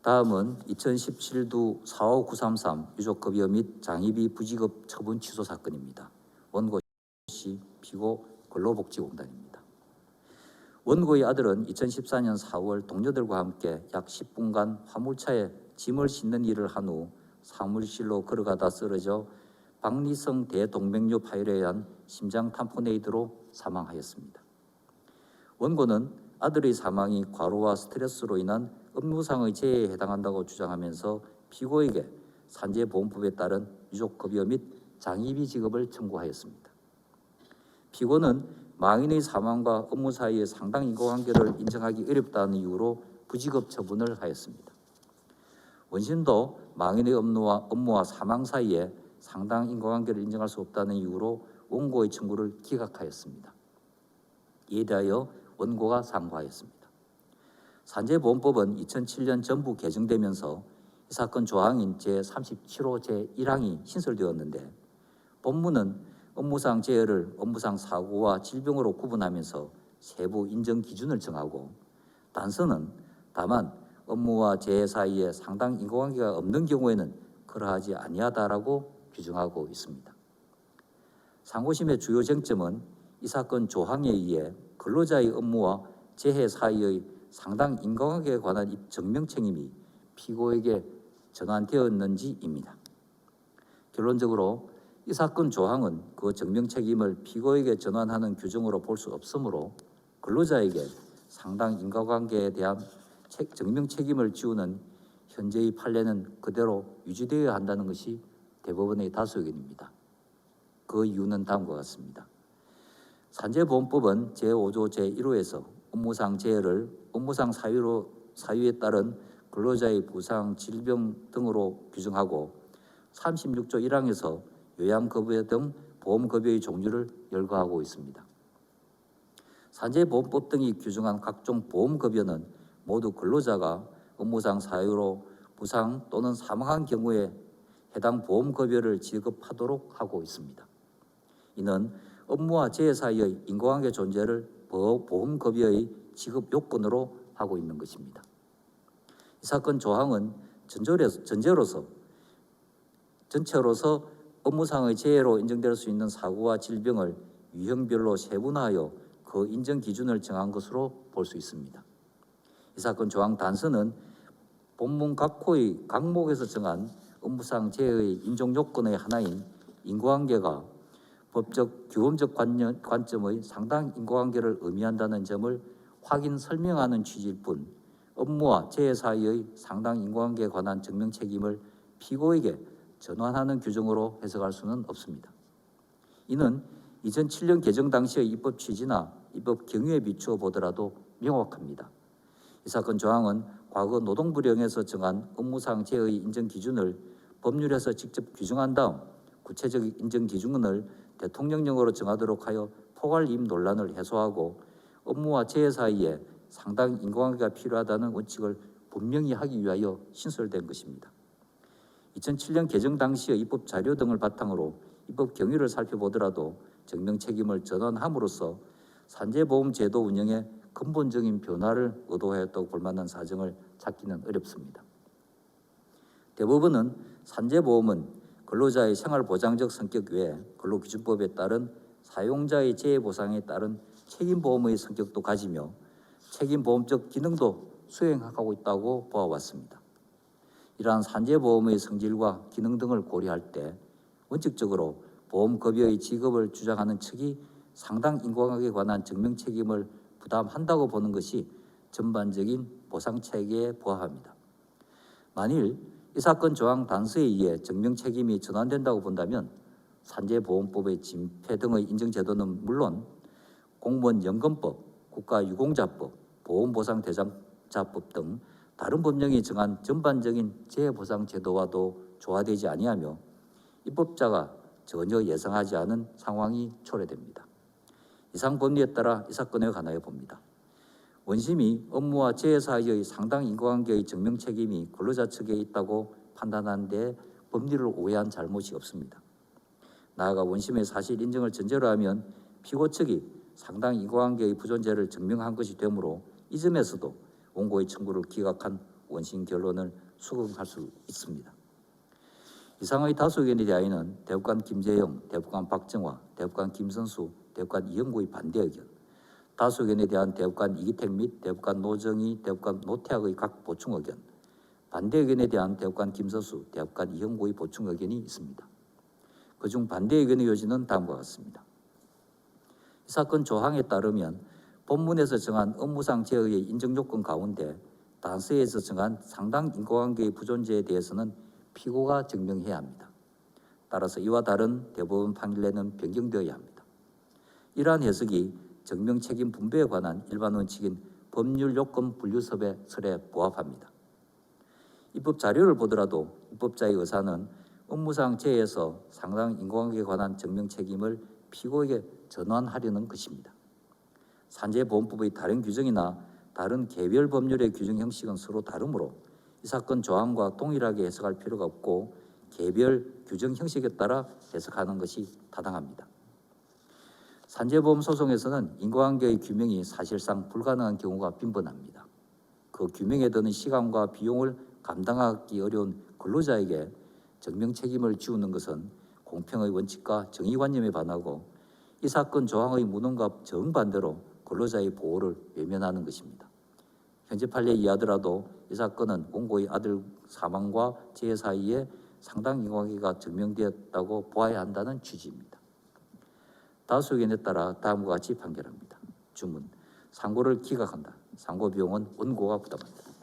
다음은 2017두 45933 유족급여 및 장의비 부지급 처분 취소 사건입니다. 원고 씨, 피고 근로복지공단입니다. 원고의 아들은 2014년 4월 동료들과 함께 약 10분간 화물차에 짐을 싣는 일을 한 후 사무실로 걸어가다 쓰러져 박리성 대동맥류 파열에 의한 심장 탐포네이드로 사망하였습니다. 원고는 아들의 사망이 과로와 스트레스로 인한 업무상의 재해에 해당한다고 주장하면서 피고에게 산재보험법에 따른 유족급여 및 장의비 지급을 청구하였습니다. 피고는 망인의 사망과 업무 사이의 상당 인과관계를 인정하기 어렵다는 이유로 부지급 처분을 하였습니다. 원심도 망인의 업무와 사망 사이에 상당 인과관계를 인정할 수 없다는 이유로 원고의 청구를 기각하였습니다. 이에 대하여 원고가 상고하였습니다. 산재보험법은 2007년 전부 개정되면서 이 사건 조항인 제37호 제1항이 신설되었는데 본문은 업무상 재해를 업무상 사고와 질병으로 구분하면서 세부 인정 기준을 정하고 단서는 다만 업무와 재해 사이에 상당 인과관계가 없는 경우에는 그러하지 아니하다라고 규정하고 있습니다. 상고심의 주요 쟁점은 이 사건 조항에 의해 근로자의 업무와 재해 사이의 상당 인과관계에 관한 증명 책임이 피고에게 전환되었는지입니다. 결론적으로 이 사건 조항은 그 증명 책임을 피고에게 전환하는 규정으로 볼 수 없으므로 근로자에게 상당 인과관계에 대한 증명 책임을 지우는 현재의 판례는 그대로 유지되어야 한다는 것이 대법원의 다수 의견입니다. 그 이유는 다음과 같습니다. 산재보험법은 제5조 제1호에서 업무상 재해를 업무상 사유에 따른 근로자의 부상, 질병 등으로 규정하고 36조 1항에서 요양급여 등 보험급여의 종류를 열거하고 있습니다. 산재보험법 등이 규정한 각종 보험급여는 모두 근로자가 업무상 사유로 부상 또는 사망한 경우에 해당 보험급여를 지급하도록 하고 있습니다. 이는 업무와 재해 사이의 인과관계 존재를 보험급여의 지급 요건으로 하고 있는 것입니다. 이 사건 조항은 전체로서 업무상의 재해로 인정될 수 있는 사고와 질병을 유형별로 세분화하여 그 인정 기준을 정한 것으로 볼 수 있습니다. 이 사건 조항 단서는 본문 각호의 각목에서 정한 업무상 재해의 인정 요건의 하나인 인과관계가 법적, 규범적 관점의 상당 인과관계를 의미한다는 점을 확인 설명하는 취지일 뿐 업무와 재해 사이의 상당 인과관계에 관한 증명 책임을 피고에게 전환하는 규정으로 해석할 수는 없습니다. 이는 2007년 개정 당시의 입법 취지나 입법 경위에 비추어 보더라도 명확합니다. 이 사건 조항은 과거 노동부령에서 정한 업무상 재해의 인정 기준을 법률에서 직접 규정한 다음 구체적 인정 기준을 대통령령으로 정하도록 하여 포괄임 논란을 해소하고 업무와 재해 사이에 상당 인과관계가 필요하다는 원칙을 분명히 하기 위하여 신설된 것입니다. 2007년 개정 당시의 입법 자료 등을 바탕으로 입법 경위를 살펴보더라도 증명 책임을 전환함으로써 산재보험 제도 운영에 근본적인 변화를 의도하였다고 볼 만한 사정을 찾기는 어렵습니다. 대법원은 산재보험은 근로자의 생활보장적 성격 외에 근로기준법에 따른 사용자의 재해보상에 따른 책임보험의 성격도 가지며 책임보험적 기능도 수행하고 있다고 보아왔습니다. 이러한 산재보험의 성질과 기능 등을 고려할 때 원칙적으로 보험급여의 지급을 주장하는 측이 상당 인과관계에 관한 증명 책임을 부담한다고 보는 것이 전반적인 보상체계에 부합합니다. 만일 이 사건 조항 단서에 의해 증명 책임이 전환된다고 본다면 산재보험법의 진폐 등의 인정제도는 물론 공무원 연금법, 국가유공자법, 보험보상대상자법 등 다른 법령이 정한 전반적인 재해보상제도와도 조화되지 아니하며 입법자가 전혀 예상하지 않은 상황이 초래됩니다. 이상 법리에 따라 이 사건에 관하여 봅니다. 원심이 업무와 재해 사이의 상당 인과관계의 증명 책임이 근로자 측에 있다고 판단하는 데 법리를 오해한 잘못이 없습니다. 나아가 원심의 사실 인정을 전제로 하면 피고 측이 상당 인과관계의 부존재를 증명한 것이 되므로 이 점에서도 원고의 청구를 기각한 원심 결론을 수긍할 수 있습니다. 이상의 다수 의견에 대하여는 대법관 김재영, 대법관 박정화, 대법관 김선수, 대법관 이영구의 반대 의견, 다수 의견에 대한 대법관 이기택 및 대법관 노정희, 대법관 노태학의 각 보충 의견, 반대 의견에 대한 대법관 김선수, 대법관 이영구의 보충 의견이 있습니다. 그중 반대 의견의 요지는 다음과 같습니다. 이 사건 조항에 따르면 본문에서 정한 업무상 제의의 인정요건 가운데 단서에서 정한 상당 인과관계의 부존재에 대해서는 피고가 증명해야 합니다. 따라서 이와 다른 대법원 판결에는 변경되어야 합니다. 이러한 해석이 증명책임 분배에 관한 일반 원칙인 법률요건 분류설에 부합합니다. 입법 자료를 보더라도 입법자의 의사는 업무상 재해에서 상당 인과관계에 관한 증명책임을 피고에게 전환하려는 것입니다. 산재보험법의 다른 규정이나 다른 개별 법률의 규정 형식은 서로 다르므로 이 사건 조항과 동일하게 해석할 필요가 없고 개별 규정 형식에 따라 해석하는 것이 타당합니다. 산재보험 소송에서는 인과관계의 규명이 사실상 불가능한 경우가 빈번합니다. 그 규명에 드는 시간과 비용을 감당하기 어려운 근로자에게 증명 책임을 지우는 것은 공평의 원칙과 정의관념에 반하고 이 사건 조항의 문헌과 정반대로 근로자의 보호를 외면하는 것입니다. 현재 판례에 의하더라도 이 사건은 원고의 아들 사망과 재해 사이에 상당 인과관계가 증명되었다고 보아야 한다는 취지입니다. 다수 의견에 따라 다음과 같이 판결합니다. 주문, 상고를 기각한다. 상고 비용은 원고가 부담한다.